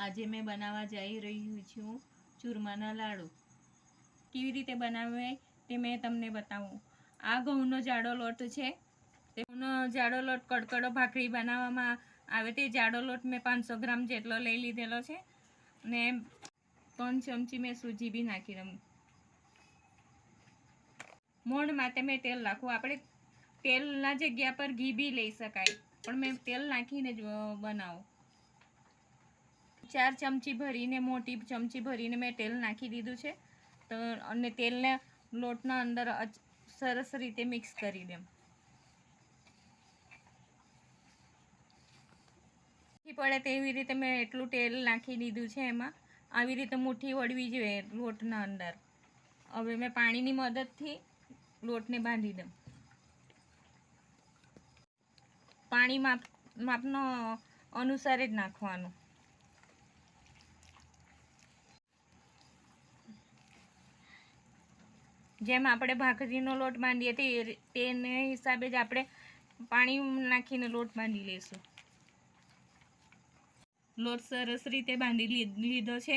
આજે મેં બનાવવા જઈ રહી છું ચૂરમાના લાડુ. કેવી રીતે બનાવે તે મેં તમને બતાવું. આ ઘઉંનો જાડો લોટ છે. તેનો જાડો લોટ કડકડો ભાખરી બનાવવામાં આવે તે જાડો લોટ મેં 500 ગ્રામ જેટલો લઈ લીધેલો છે. ને 3 ચમચી મેં સૂજી બી નાખી દઉં. મોણ માટે મેં તેલ નાખું. આપણે તેલના જગ્યા પર ઘી બી લઈ શકાય, પણ મેં તેલ નાખીને જ બનાવું. 4 ચમચી ભરીને, મોટી ચમચી ભરીને મેં તેલ નાખી દીધું છે. તો અને તેલને લોટના અંદર સરસ રીતે મિક્સ કરી દેમ. પડે તેવી રીતે મેં એટલું તેલ નાખી દીધું છે. એમાં આવી રીતે મુઠ્ઠી વળવી જોઈએ લોટના અંદર. હવે મેં પાણીની મદદથી લોટને બાંધી દઉં. પાણી માપનો અનુસાર જ નાખવાનું. જેમ આપણે ભાખરીનો લોટ બાંધીએ તેને હિસાબે જ આપણે પાણી નાખીને લોટ બાંધી લઈશું. લોટ સરસ રીતે બાંધી લીધો છે.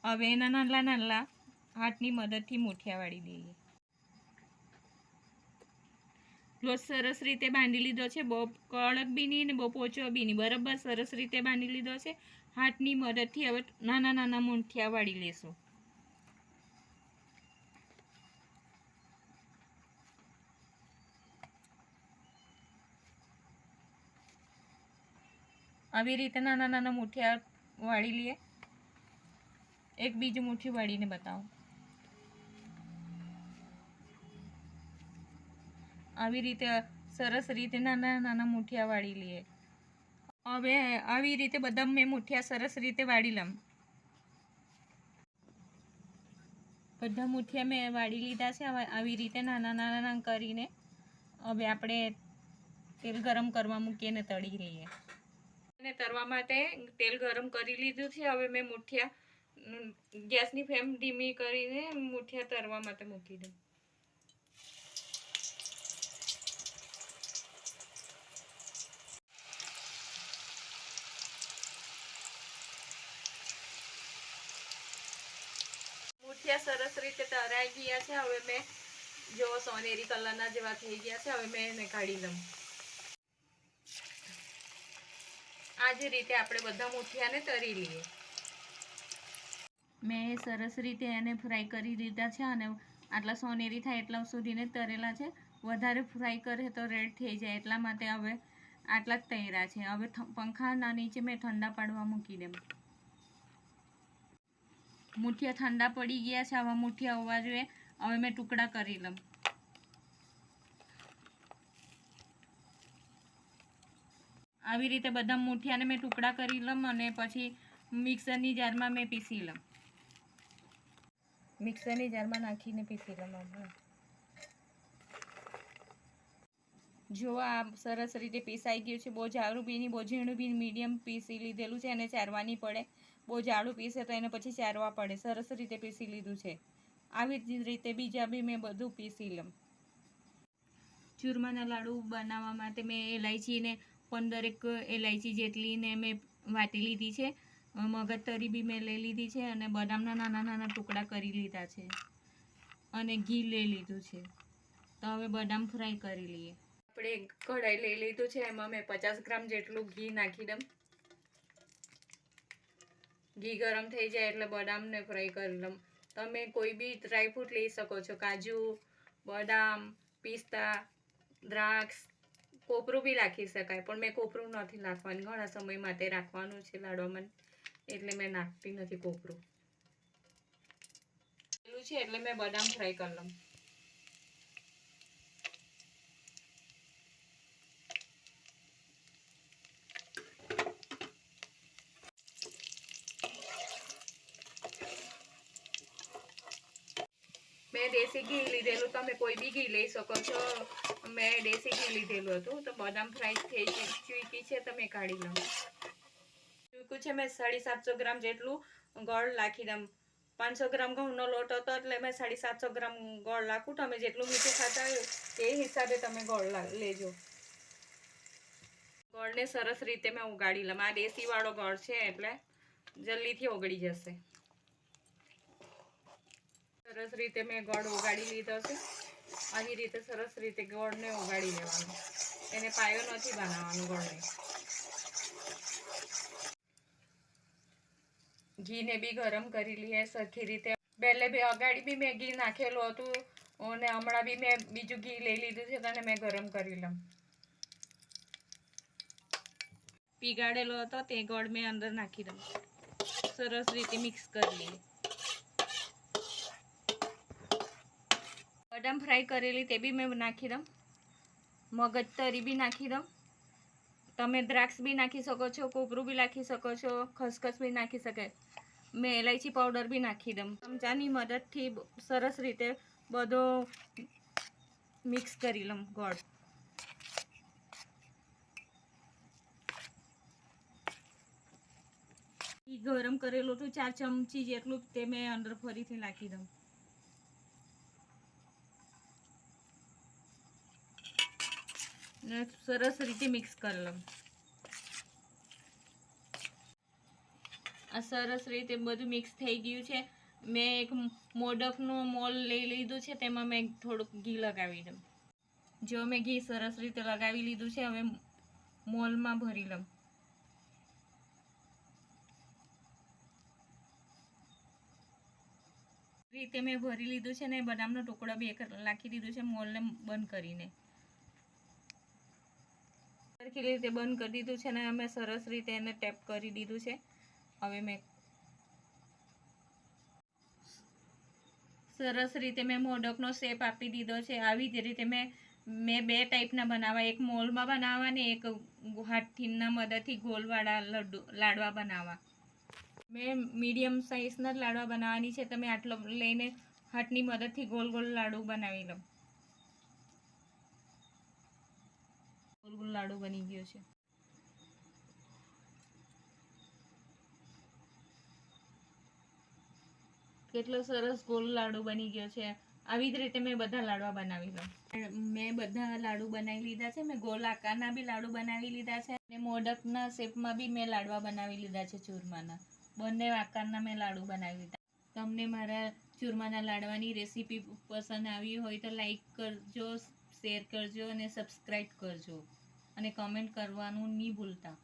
હવે એના નાના નાના હાથની મદદથી મુઠિયા વાળી દઈએ. લોટ સરસ રીતે બાંધી લીધો છે. બહુ કડક બી નહીં ને બહુ પોચો બી નહીં, બરાબર સરસ રીતે બાંધી લીધો છે. હાથની મદદથી હવે નાના નાના મુઠિયા વાળી લેશું. આવી રીતે નાના નાના મુઠિયા વાળી લઈએ. એક બીજી મુઠ્ઠી વાળીને બતાવો. આવી રીતે સરસ રીતે નાના નાના મુઠિયા વાળી લઈએ. હવે આવી રીતે બધા મેં મુઠિયા સરસ રીતે વાળી લઉં. બધા મુઠિયા મેં વાળી લીધા છે. હવે આવી રીતે નાના નાના કરીને હવે આપણે તેલ ગરમ કરવા મૂકીને તળી લઈએ. અને તળવા માટે તેલ ગરમ કરી લીધું છે. હવે મેં મુઠિયા ગેસની ફ્લેમ ધીમી કરીને મુઠિયા તળવા માટે મૂકી દઉં. મુઠિયા સરસ રીતે તળાઈ ગયા છે. હવે મેં જો સોનેરી કલરના જેવા થઈ ગયા છે. હવે મેં એને કાઢી લઉં. આ જ રીતે આપણે બધા મુઠિયાને તળી લઈએ. મેં સરસ રીતે એને ફ્રાય કરી લીધા છે અને આટલા સોનેરી થાય એટલા સુધીને તળેલા છે. વધારે ફ્રાય કરે તો રેડ થઈ જાય, એટલા માટે હવે આટલા જ તળ્યા છે. હવે પંખાના નીચે મેં ઠંડા પાડવા મૂકી દઉં. મુઠિયા ઠંડા પડી ગયા છે. આવા મુઠિયા હોવા જોઈએ. હવે મેં ટુકડા કરી લઉં. આવી રીતે બધા મુઠિયાને મેં ટુકડા કરી લઉં અને પછી મિક્સરની જારમાં મેં પીસી લઉં. મિક્સરની જારમાં નાખીને પીસી લઉં. જો આ સરસ રીતે પીસાઈ ગયું છે. બહુ જાડું બી નહીં, બહુ ઝીણું બી, મીડિયમ પીસી લીધેલું છે. એને ચારવાની પડે. બહુ જાડું પીસે તો એને પછી ચારવા પડે. સરસ રીતે પીસી લીધું છે. આવી જ રીતે બીજા બી મેં બધું પીસી લઉં. ચૂરમાના લાડુ બનાવવા માટે મેં ઇલાયચીને 15 ઇલાયચી જેટલીને મેં વાટી લીધી છે. મગજતરી બી મેં લઈ લીધી છે અને બદામના નાના નાના ટુકડા કરી લીધા છે અને ઘી લઈ લીધું છે. તો હવે બદામ ફ્રાય કરી લઈએ. આપણે કઢાઈ લઈ લીધું છે. એમાં મેં 50 ગ્રામ જેટલું ઘી નાખી દઉં. ઘી ગરમ થઈ જાય એટલે બદામને ફ્રાય કરી લઉં. તમે કોઈ બી ડ્રાયફ્રૂટ લઈ શકો છો. કાજુ, બદામ, પિસ્તા, દ્રાક્ષ, કોપરું બી નાખી શકાય, પણ મેં કોપરું નથી નાખવાનું. ઘણા સમય માટે રાખવાનું છે લાડવામાં, એટલે મેં નાખતી નથી કોપરું. પેલું છે એટલે મેં બદામ ફ્રાય કરી લઉં. મેં દેશી ઘી લીધેલું, તમે કોઈ બી ઘી લઈ શકો છો. મેં દેશી ઘી લીધેલું હતું. તો બદામ ફ્રાય થઈ ચૂકી છે, તમે કાઢી લો. ચૂક્યું છે. મેં 750 ગ્રામ જેટલું ગોળ નાખી દઉં. 500 ગ્રામ ઘઉંનો લોટ હતો એટલે મેં 750 ગ્રામ ગોળ નાખું. તમે જેટલું મીઠું ખાતા હોય એ હિસાબે તમે ગોળ લેજો. ગોળને સરસ રીતે મેં ઉગાડી લઉં. આ દેશી વાળો ગોળ છે એટલે જલ્દીથી ઓગળી જશે. સરસ રીતે મેં ગોળ ઓગાળી લીધો છે. આવી રીતે સરસ રીતે ગોળને ઓગાળી લેવાનો. એને પાયો નથી બનાવવાનો ગોળને. ઘીને બી ગરમ કરી લઈએ સરખી રીતે. પહેલે બી અગાડી બી મેં ઘી નાખેલું હતું અને હમણાં બી મેં બીજું ઘી લઈ લીધું છે અને મેં ગરમ કરી લઉં. પીગાડેલો હતો તે ગોળ મેં અંદર નાખી દઉં. સરસ રીતે મિક્સ કરી લઈએ. બદામ ફ્રાય કરેલી તે બી મેં નાખી દઉં. મગજ તરી બી નાખી દઉં. તમે દ્રાક્ષ બી નાખી શકો છો, કોપરું બી નાખી શકો છો, ખસખસ બી નાખી શકે. મેં ઇલાયચી પાવડર બી નાખી દઉં. ચમચાની મદદથી સરસ રીતે બધો મિક્સ કરી લઉં ગોળ. ગરમ કરેલું હતું 4 ચમચી જેટલું તે મેં અંદર ફરીથી નાખી દઉં. ને સરસ રીતે મિક્સ કરી લઉં. આ સરસ રીતે બધું મિક્સ થઈ ગયું છે. મેં એક મોડકનું મોલ લઈ લીધું છે, તેમાં મેં થોડુંક ઘી લગાવી દઉં. જો મેં ઘી સરસ રીતે લગાવી લીધું છે, હવે મોલમાં ભરી લઉં. રીતે મેં ભરી લીધું છે ને બદામનો ટુકડો બી નાખી દીધું છે મોલને બંધ કરીને. સરખી રીતે બંધ કરી દીધું છે ને અમે સરસ રીતે એને ટેપ કરી દીધું છે. હવે મેં સરસ રીતે મેં મોડકનો શેપ આપી દીધો છે. આવી જ રીતે મેં 2 ટાઈપના બનાવવા, એક મોલમાં બનાવવા ને એક હાથીના મદદથી ગોલવાળા લાડવા બનાવવા. મેં મીડિયમ સાઇઝના જ લાડવા બનાવવાની છે. તમે આટલો લઈને હાથની મદદથી ગોલ ગોલ લાડુ બનાવી લો. ગોલ ગોલ લાડુ બની ગયો છે. કેટલો સરસ ગોલ લાડુ બની ગયો છે. આવી જ રીતે મેં બધા લાડવા બનાવી લઉં. મેં બધા લાડુ બનાવી લીધા છે. મેં ગોલ આકારના બી લાડુ બનાવી લીધા છે અને મોડકના શેપમાં બી મેં લાડવા બનાવી લીધા છે ચૂરમાના. બંને આકારના મેં લાડુ બનાવી લીધા. તમને મારા ચૂરમાના લાડવાની રેસીપી પસંદ આવી હોય તો લાઈક કરજો, શેર કરજો અને સબસ્ક્રાઈબ કરજો અને કમેન્ટ કરવાનું નહીં ભૂલતા.